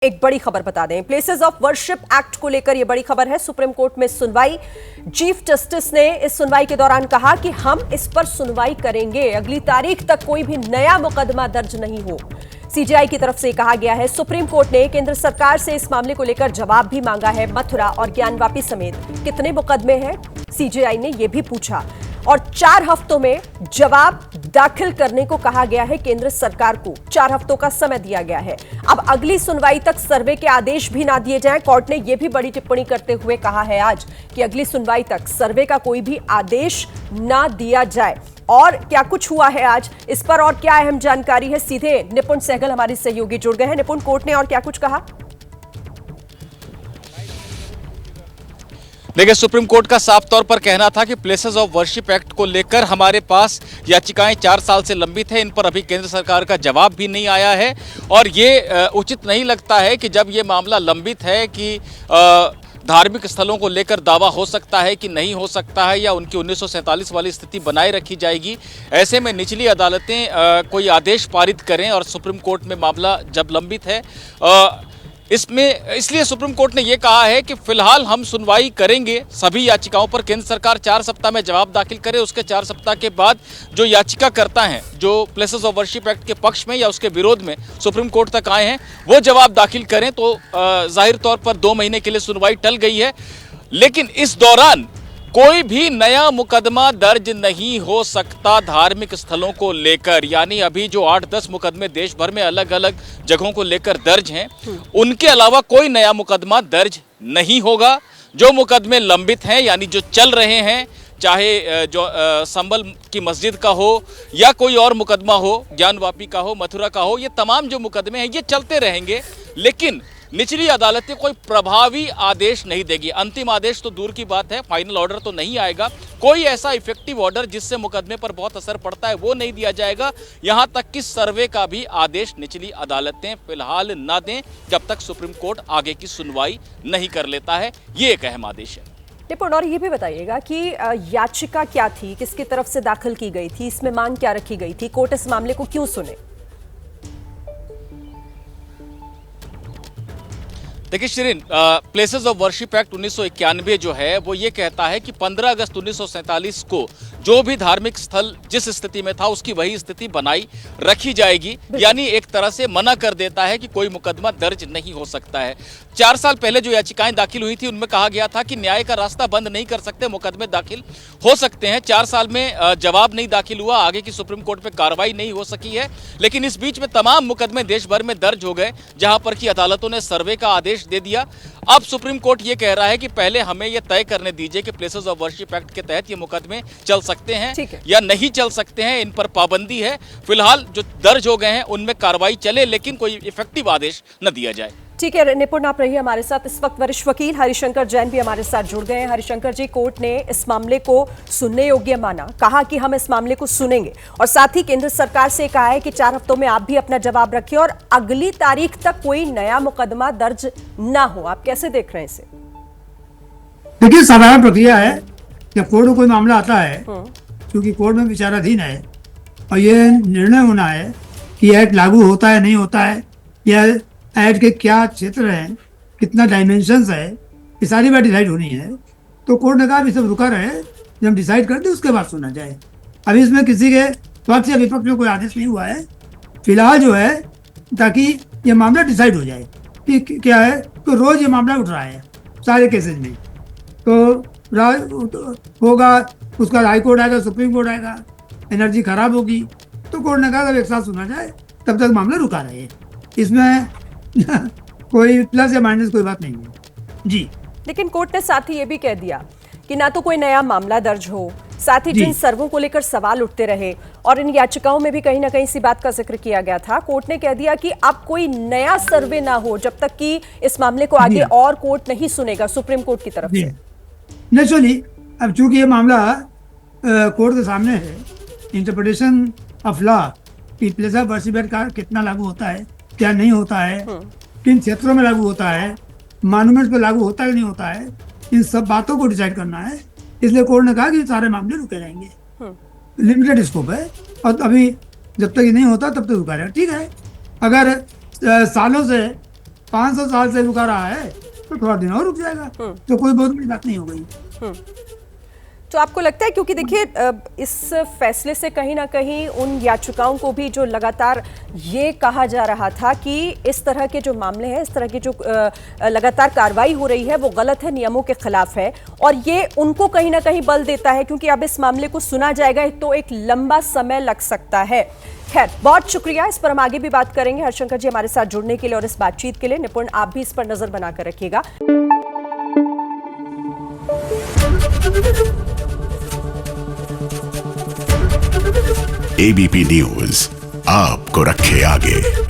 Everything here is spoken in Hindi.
एक बड़ी खबर बता दें, प्लेसेस ऑफ वर्शिप एक्ट को लेकर यह बड़ी खबर है। सुप्रीम कोर्ट में सुनवाई। चीफ जस्टिस ने इस सुनवाई के दौरान कहा कि हम इस पर सुनवाई करेंगे, अगली तारीख तक कोई भी नया मुकदमा दर्ज नहीं हो। सीजेआई की तरफ से कहा गया है। सुप्रीम कोर्ट ने केंद्र सरकार से इस मामले को लेकर जवाब भी मांगा है। मथुरा और ज्ञानवापी समेत कितने मुकदमे हैं, सीजेआई ने यह भी पूछा और 4 हफ्तों में जवाब दाखिल करने को कहा गया है। केंद्र सरकार को 4 हफ्तों का समय दिया गया है। अब अगली सुनवाई तक सर्वे के आदेश भी ना दिए जाएं। कोर्ट ने यह भी बड़ी टिप्पणी करते हुए कहा है आज कि अगली सुनवाई तक सर्वे का कोई भी आदेश ना दिया जाए। और क्या कुछ हुआ है आज, इस पर और क्या अहम जानकारी है, सीधे निपुण सहगल हमारे सहयोगी जुड़ गए हैं। निपुण, कोर्ट ने और क्या कुछ कहा? देखिए, सुप्रीम कोर्ट का साफ तौर पर कहना था कि प्लेसेस ऑफ वर्शिप एक्ट को लेकर हमारे पास याचिकाएं 4 साल से लंबित है, इन पर अभी केंद्र सरकार का जवाब भी नहीं आया है। और ये उचित नहीं लगता है कि जब ये मामला लंबित है कि धार्मिक स्थलों को लेकर दावा हो सकता है कि नहीं हो सकता है या उनकी 1947 वाली स्थिति बनाए रखी जाएगी। ऐसे में निचली अदालतें कोई आदेश पारित करें और सुप्रीम कोर्ट में मामला जब लंबित है इसलिए सुप्रीम कोर्ट ने यह कहा है कि फिलहाल हम सुनवाई करेंगे सभी याचिकाओं पर। केंद्र सरकार 4 सप्ताह में जवाब दाखिल करे, उसके 4 सप्ताह के बाद जो याचिका करता है, जो प्लेसेस ऑफ वर्शिप एक्ट के पक्ष में या उसके विरोध में सुप्रीम कोर्ट तक आए हैं, वो जवाब दाखिल करें तो जाहिर तौर पर 2 महीने के लिए सुनवाई टल गई है। लेकिन इस दौरान कोई भी नया मुकदमा दर्ज नहीं हो सकता धार्मिक स्थलों को लेकर। यानी अभी जो 8-10 मुकदमे देश भर में अलग अलग जगहों को लेकर दर्ज हैं, उनके अलावा कोई नया मुकदमा दर्ज नहीं होगा। जो मुकदमे लंबित हैं, यानी जो चल रहे हैं, चाहे जो संबल की मस्जिद का हो या कोई और मुकदमा हो, ज्ञानवापी का हो, मथुरा का हो, ये तमाम जो मुकदमे हैं ये चलते रहेंगे। लेकिन निचली अदालतें कोई प्रभावी आदेश नहीं देगी। अंतिम आदेश तो दूर की बात है, फाइनल ऑर्डर तो नहीं आएगा। कोई ऐसा इफेक्टिव ऑर्डर जिससे मुकदमे पर बहुत असर पड़ता है वो नहीं दिया जाएगा। यहां तक कि सर्वे का भी आदेश निचली अदालतें फिलहाल ना दें जब तक सुप्रीम कोर्ट आगे की सुनवाई नहीं कर लेता है। ये एक अहम आदेश है। निपुण, और ये भी बताइएगा कि याचिका क्या थी, किसकी तरफ से दाखिल की गई थी, इसमें मांग क्या रखी गई थी, कोर्ट इस मामले को क्यों सुने? देखिए Shirin, places of worship act 1991 जो है वो ये कहता है कि 15 अगस्त 1947 को जो भी धार्मिक स्थल जिस स्थिति में था उसकी वही स्थिति बनाई रखी जाएगी। यानी एक तरह से मना कर देता है कि कोई मुकदमा दर्ज नहीं हो सकता है। 4 साल पहले जो याचिकाएं दाखिल हुई थी उनमें कहा गया था कि न्याय का रास्ता बंद नहीं कर सकते, मुकदमे दाखिल हो सकते हैं। 4 साल में जवाब नहीं दाखिल हुआ, आगे की सुप्रीम कोर्ट में कार्रवाई नहीं हो सकी है। लेकिन इस बीच में तमाम मुकदमे देश भर में दर्ज हो गए, जहां पर की अदालतों ने सर्वे का आदेश दे दिया। अब सुप्रीम कोर्ट ये कह रहा है कि पहले हमें ये तय करने दीजिए कि प्लेसेस ऑफ वर्शिप एक्ट के तहत ये मुकदमे चल सकते हैं या नहीं चल सकते हैं, इन पर पाबंदी है। फिलहाल जो दर्ज हो गए हैं उनमें कार्रवाई चले, लेकिन कोई इफेक्टिव आदेश न दिया जाए। ठीक है निपुण, आप रहिए हमारे साथ। इस वक्त वरिष्ठ वकील हरिशंकर जैन भी हमारे साथ जुड़ गए हैं। हरिशंकर जी, कोर्ट ने इस मामले को सुनने योग्य माना, कहा कि हम इस मामले को सुनेंगे और साथ ही केंद्र सरकार से कहा है कि 4 हफ्तों में आप भी अपना जवाब रखिए और अगली तारीख तक कोई नया मुकदमा दर्ज ना हो। आप कैसे देख रहे हैं इसे? देखिए, साधारण प्रक्रिया है। जब कोर्ट में कोई मामला आता है, क्योंकि कोर्ट में विचाराधीन है और ये निर्णय होना है कि एक्ट लागू होता है नहीं होता है, या एक्ट के क्या क्षेत्र हैं, कितना डायमेंशंस है, ये सारी बात डिसाइड होनी है। तो कोर्ट ने कहा सब रुका रहे, जब हम डिसाइड कर दे उसके बाद सुना जाए। अभी इसमें किसी के पक्ष या विपक्ष में कोई आदेश नहीं हुआ है फिलहाल जो है, ताकि ये मामला डिसाइड हो जाए कि क्या है। तो रोज ये मामला उठ रहा है सारे केसेज में, तो होगा, उसका हाई कोर्ट आएगा, सुप्रीम कोर्ट आएगा, एनर्जी खराब होगी। तो कोर्ट ने कहा जब एक साथ सुना जाए तब तक मामला रुका रहे। इसमें कोई प्लस या माइनस कोई बात नहीं है जी। लेकिन कोर्ट ने साथ ही ये भी कह दिया कि ना तो कोई नया मामला दर्ज हो, साथ ही जिन सर्वों को लेकर सवाल उठते रहे और इन याचिकाओं में भी कहीं ना कहीं इसी बात का जिक्र किया गया था, कोर्ट ने कह दिया कि अब कोई नया सर्वे ना हो जब तक कि इस मामले को आगे और कोर्ट नहीं सुनेगा सुप्रीम कोर्ट की तरफ से। नेचुरली अब चूंकि ये मामला कोर्ट के सामने है, इंटरप्रिटेशन ऑफ लॉ कि प्लेस ऑफ वर्शिप एक्ट का कितना लागू होता है, क्या नहीं होता है, किन क्षेत्रों में लागू होता है, मॉन्यूमेंट्स पे लागू होता है नहीं होता है, इन सब बातों को डिसाइड करना है। इसलिए कोर्ट ने कहा कि सारे मामले रुके रहेंगे। लिमिटेड स्कोप है और अभी जब तक ये नहीं होता तब तक रुका रहेगा। ठीक है, अगर सालों से 500 साल से रुका रहा है तो थोड़ा दिन और रुक जाएगा, तो कोई बहुत बड़ी बात नहीं हो गई। तो आपको लगता है, क्योंकि देखिए इस फैसले से कहीं ना कहीं उन याचिकाओं को भी जो लगातार ये कहा जा रहा था कि इस तरह के जो मामले हैं, इस तरह की जो लगातार कार्रवाई हो रही है वो गलत है, नियमों के खिलाफ है, और ये उनको कहीं ना कहीं बल देता है, क्योंकि अब इस मामले को सुना जाएगा तो एक लंबा समय लग सकता है। खैर, बहुत शुक्रिया, इस पर हम आगे भी बात करेंगे। हरिशंकर जी हमारे साथ जुड़ने के लिए और इस बातचीत के लिए। निपुण, आप भी इस पर नजर बनाकर रखिएगा। एबीपी न्यूज आपको रखे आगे।